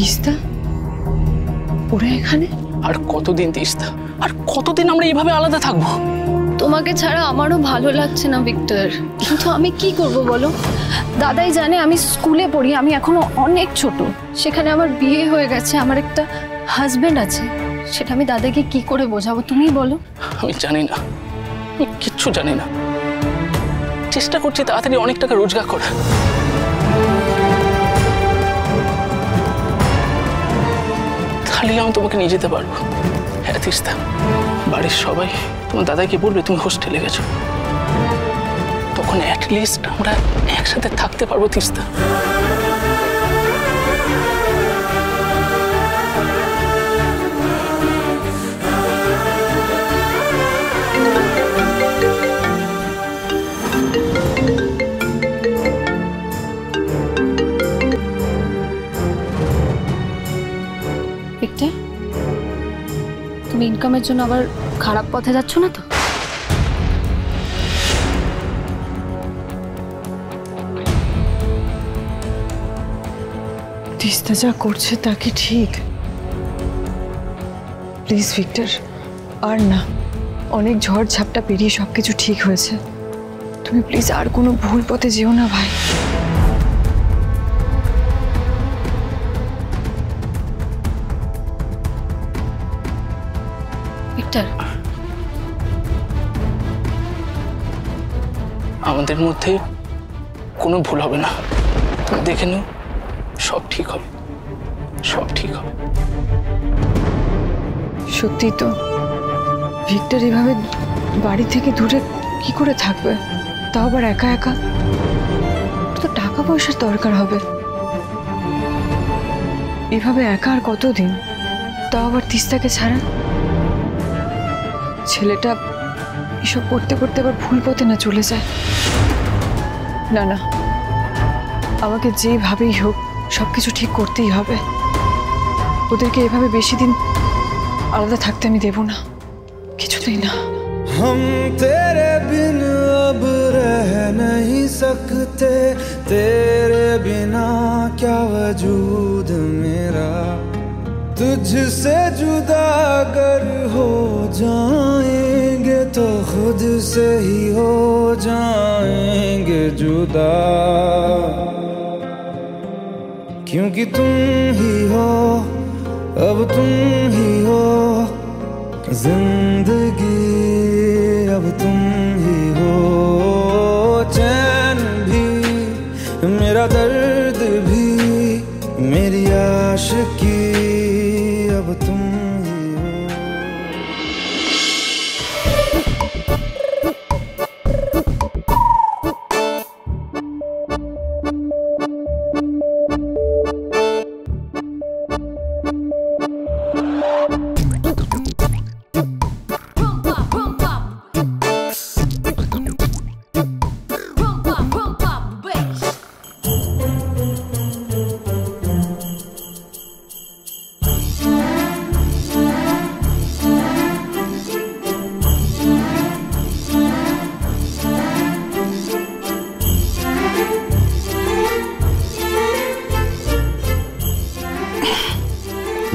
তিস্তা ওরা এখানে? আর কতদিন তিস্তা, আর কতদিন আমরা এইভাবে আলাদা থাকবো? তোমাকে ছাড়া আমারও ভালো লাগছে না ভিক্টর, কিন্তু আমি কি করব বলো? দাদাই জানে আমি স্কুলে পড়ি, আমি এখনো অনেক ছোট, সেখানে আমার বিয়ে হয়ে গেছে, আমার একটা হাজবেন্ড আছে, সেটা আমি দাদাকে কি করে বোঝাবো তুমিই বলো? আমি জানি না, আমি কিচ্ছু জানি না। চেষ্টা করছি তাড়াতাড়ি অনেক টাকা রোজগার করার। তাহলে আমি তোমাকে নিয়ে যেতে পারবো। হ্যাঁ তিস্তা, বাড়ির সবাই তোমার দাদাকে বলবে তুমি হোস্টেলে গেছো, তখন অ্যাটলিস্ট আমরা একসাথে থাকতে পারবো তিস্তা। ভিক্টর, তুমি ইনকামের জন্য আবার খারাপ পথে যাচ্ছ না তো? তিস্তা যা করছে তা কি ঠিক? প্লিজ ভিক্টর, আর না, অনেক ঝড় ঝাপটা পেরিয়ে সবকিছু ঠিক হয়েছে। তুমি প্লিজ আর কোনো ভুল পথে যেও না ভাই। ভিক্টর, আমাদের মধ্যে কোনো ভুল হবে না, তুমি দেখে নিও, সব ঠিক হবে, সব ঠিক হবে। সত্যি তো, ভিক্টর এভাবে বাড়ি থেকে দূরে কি করে থাকবে, তাও আবার একা একা? তো টাকা পয়সার দরকার হবে, এভাবে একা আর কতদিন, তাও আবার তিস্তাকে ছাড়া? ছেলেটা এসব করতে করতে আবার ভুল পথে না চলে যায়। না না, আমাকে যেভাবেই হোক সবকিছু ঠিক করতেই হবে। ওদেরকে এভাবে বেশি দিন আলাদা থাকতে আমি দেব না, কিছুতেই না। हम तेरे बिन अब रह नहीं सकते, तेरे बिना क्या वजूद मेरा, तुझसे जुदा अगर हो जाएंगे तो खुद से ही हो जाएंगे जुदा, क्योंकि तुम ही हो, अब तुम ही हो जिंदगी, अब तुम ही हो चैन भी, मेरा दर्द भी, मेरी आशिकी, अब तुम ही हो।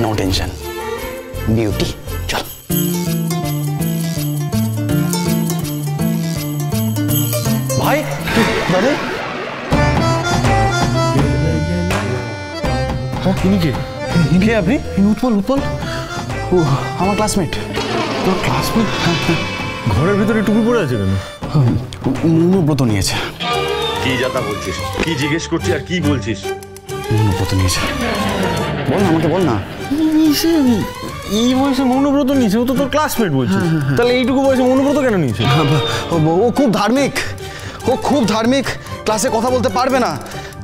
No tension, beauty. चल भाई, दादा ইনি কে? কে আপনি? উৎপল, উৎপল ও আমার ক্লাসমেট। তোর ক্লাসমেট? ঘরের ভিতরে টুপি পরে আছে কেন? মৌনব্রত নিয়েছে। কি যাতা বলছিস? কি জিজ্ঞেস করছিস আর কি বলছিস? মৌনব্রত নিয়েছে। বল না, আমাকে বল না। এই বয়সে মৌনব্রত নিয়েছে? ও তো তোর ক্লাসমেট বলছিস, তাহলে এইটুকু বয়সে মৌনব্রত কেন নিয়েছে? ও খুব ধার্মিক, ও খুব ধার্মিক, ক্লাসে কথা বলতে পারবে না,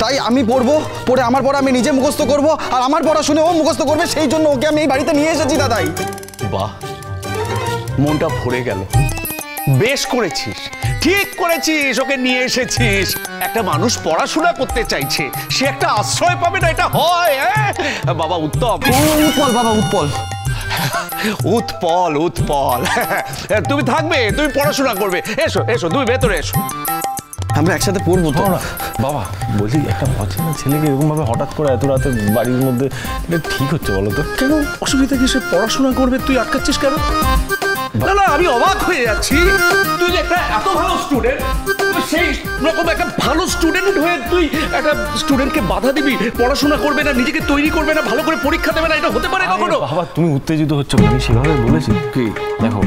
তাই আমি পড়বো, পড়ে আমার পড়া আমি নিজে মুখস্থ করব, আর আমার পড়া শুনে ও মুখস্থ করবে, সেই জন্য ওকে আমি এই বাড়িতে নিয়ে এসেছি দাদাই। বাহ, মনটা ভরে গেল। বেশ করেছিস, ঠিক করেছিস, ওকে নিয়ে এসেছিস। একটা মানুষ পড়াশোনা করতে চাইছে, সে একটা আশ্রয় পাবে না, এটা হয়? বাবা উত্তম, উৎপল বাবা, উৎপল উৎপল উৎপল তুমি থাকবে, তুমি পড়াশোনা করবে। এসো এসো, তুমি ভেতরে এসো। আমরা একসাথে পড়বো তো। না বাবা, বলছি একটা অচেনা ছেলেকে এরকম ভাবে হঠাৎ করে এত রাতে বাড়ির মধ্যে, এটা ঠিক হচ্ছে বলো তো? কেন অসুবিধা কি? সে পড়াশোনা করবে, তুই আটকাচ্ছিস কেন? না না, আমি অবাক হয়ে যাচ্ছি। তুই যে একটা এত ভালো স্টুডেন্ট, সেই রকম একটা ভালো স্টুডেন্ট হয়ে তুই একটা স্টুডেন্টকে বাধা দিবি, পড়াশোনা করবে না, নিজেকে তৈরি করবে না, ভালো করে পরীক্ষা দেবে না, এটা হতে পারে কখনো? বাবা তুমি উত্তেজিত হচ্ছ, আমি সেভাবে বলেছি কি? দেখো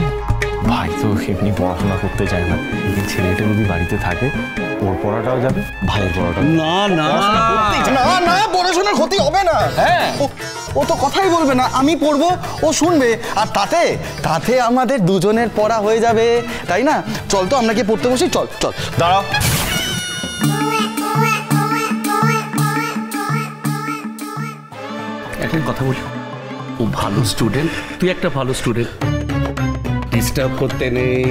ভাই তো এমনি পড়াশোনা করতে চায় না, এই ছেলেটা যদি বাড়িতে থাকে ওর পড়াটাও যাবে, ভাইয়ের পড়াটাও। না না না না, পড়াশোনার ক্ষতি হবে না। হ্যাঁ, ও তো কথাই বলবে না, আমি পড়বো, ও শুনবে, আর তাতে তাতে আমাদের দুজনের পড়া হয়ে যাবে, তাই না? চল তো আমরা কি পড়তে বসি, চল চল। দাঁড়াও, একটা কথা বলি, ও ভালো স্টুডেন্ট, তুই একটা ভালো স্টুডেন্ট, ডিস্টার্ব করতে নেই।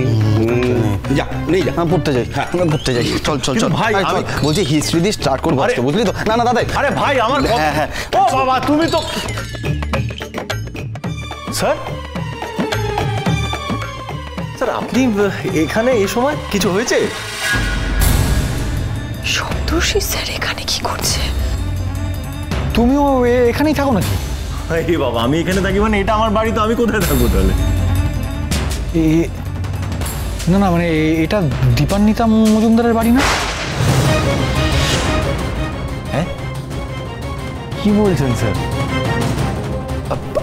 যা নেই, যা পড়তে যাই, আমরা পড়তে যাই, চল চল চল ভাই, আয়, চল। বলছি হিস্ট্রি দিয়ে স্টার্ট করবো আজকে, বুঝলি তো? না না দাদা, আরে ভাই আমার হ্যাঁ হ্যাঁ, ও বাবা তুমি তো স্যার, স্যার আপনি এখানে এই সময় কিছু হয়েছে? সপ্তর্ষি স্যার এখানে কি করছে? তুমিও এখানেই থাকো নাকি? এই বাবা, আমি এখানে থাকি মানে এটা আমার বাড়ি, তো আমি কোথায় থাকবো তাহলে? না না, মানে এটা দীপান্বিতা মজুমদারের বাড়ি না? হ্যাঁ, কি বলছেন স্যার?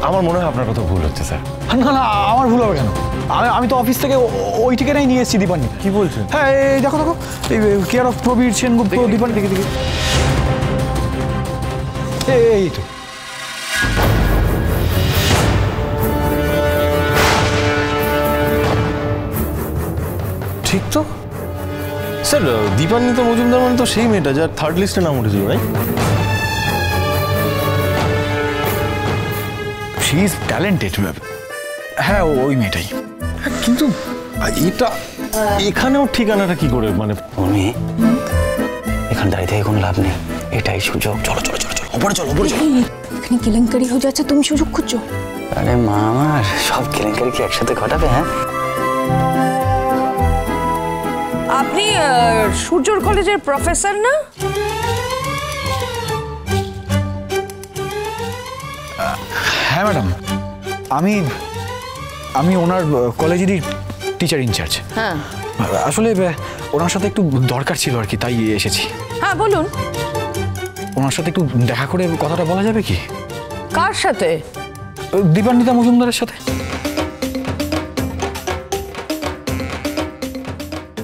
আমার মনে হয় আপনার কথা ভুল হচ্ছে স্যার। না না, আমার ভুল হবে কেন? আমি তো অফিস থেকে ওই ঠিকানাই নিয়ে এসেছি দীপান্বিতা। কি বলছেন? হ্যাঁ, এই দেখো দেখো, এই কেয়ার অফ প্রবীর সেনগুপ্ত দীপান্বিতা, দেখি দেখি, এই তো। ঠিক তো স্যার, দীপান্বিতা মজুমদার মানে তো সেই মেয়েটা যার থার্ড লিস্টে নাম উঠেছিল, রাইট? She is talented. হ্যাঁ, ওই মেয়েটাই। কিন্তু এটা এখানেও ঠিকানাটা কি করে মানে? উনি এখানে দাঁড়িয়ে থেকে কোনো লাভ নেই, এটাই সুযোগ। চলো চলো চলো চলো, ওপরে চলো, ওপরে চলো। এখানে কেলেঙ্কারি হয়ে যাচ্ছে, তুমি সুযোগ খুঁজছো? আরে মা আমার, সব কেলেঙ্কারি কি একসাথে ঘটাবে? হ্যাঁ, আপনি সূর্যর কলেজের প্রফেসর না? হ্যাঁ ম্যাডাম, আমি ওনার কলেজেরই টিচার ইনচার্জ। হ্যাঁ, আসলে ওনার সাথে একটু দরকার ছিল আর কি, তাই এসেছি। হ্যাঁ বলুন। ওনার সাথে একটু দেখা করে কথাটা বলা যাবে কি? কার সাথে? দীপান্বিতা মজুমদারের সাথে।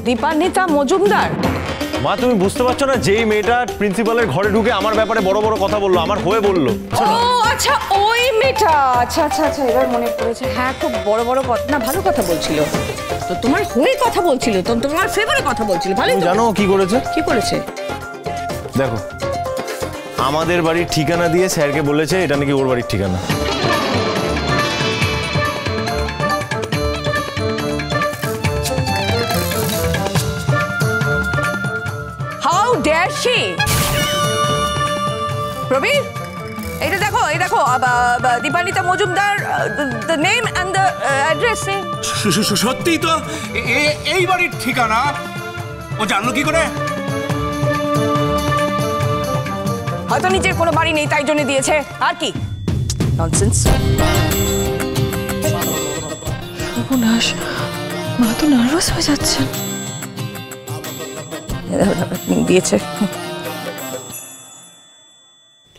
দীপান্বিতা মজুমদার? মা তুমি বুঝতে পারছো না, যেই মেয়েটা প্রিন্সিপালের ঘরে ঢুকে আমার ব্যাপারে বড় বড় কথা বললো, আমার হয়ে বললো। ও আচ্ছা, ওই মেয়েটা। আচ্ছা আচ্ছা আচ্ছা, এবার মনে পড়েছে। হ্যাঁ, খুব বড় বড় কথা, না ভালো কথা বলছিল তো, তোমার হয়ে কথা বলছিল তো, তোমার ফেভারে কথা বলছিল। ভালো জানো কি করেছে? কি করেছে? দেখো, আমাদের বাড়ির ঠিকানা দিয়ে স্যারকে বলেছে এটা নাকি ওর বাড়ির ঠিকানা। How dare she! প্রবীর, এইটা দেখো, এই দেখো, Dipanwita Majumdar, the name and the address. সত্যিই তো এই বাড়ির ঠিকানা ও জানলো কি করে? হয়তো নিজের কোনো বাড়ি নেই তাই জন্য দিয়েছে, আর কি ননসেন্স। সর্বনাশ, মা তো নার্ভাস হয়ে যাচ্ছেন। দিয়েছে।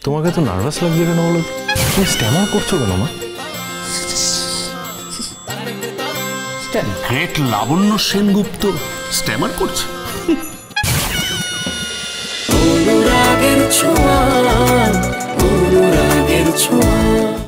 তোমাকে তো নার্ভাস লাগছে কেন বলো? তুমি স্ট্যামার করছো কেন মা? গ্রেট লাবণ্য সেনগুপ্ত স্ট্যামার করছে? অনুরাগের ছোঁয়া, অনুরাগের ছোঁয়া।